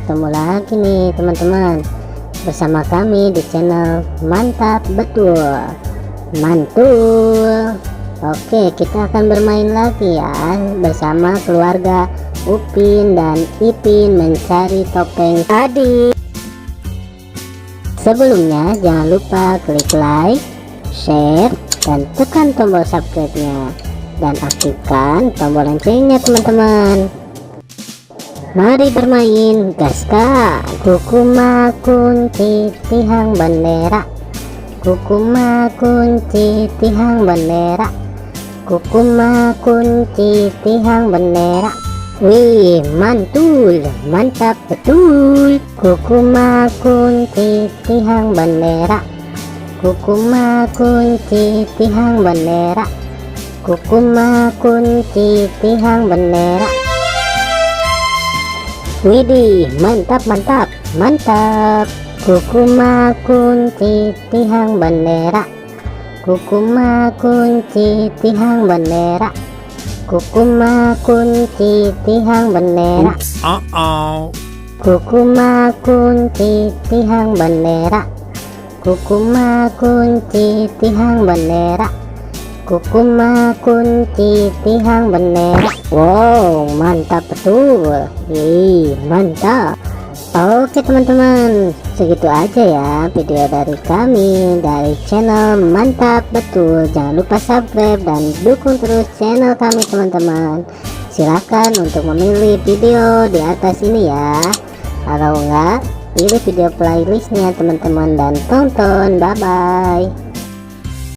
ketemu lagi nih teman-teman bersama kami di channel Mantap Betul Mantul. Oke, kita akan bermain lagi ya bersama keluarga Upin dan Ipin mencari topeng tadi. Sebelumnya jangan lupa klik like, share, dan tekan tombol subscribe-nya dan aktifkan tombol loncengnya teman-teman. Mari bermain, gaska. Kukuma kunci tihang bendera, kukuma kunci tihang bendera, kukuma kunci tihang bendera. Wih, mantul, mantap betul. Kukuma kunci tihang bendera, kukuma kunci tihang bendera, kukuma kunci tihang bendera. Widih, mantap mantap mantap. Kukuma kunci tihang bendera, kukuma kunci tihang bendera, kukuma kunci tihang bendera. Kukuma kunci tihang bendera, kukuma kunci tihang bendera, kukuma kunci tihang bendera. Wow, mantap betul. Mantap. Oke teman-teman, segitu aja ya video dari kami dari channel Mantap Betul. Jangan lupa subscribe dan dukung terus channel kami teman-teman. Silahkan untuk memilih video di atas ini ya. Kalau enggak, pilih video playlistnya teman-teman dan tonton. Bye bye.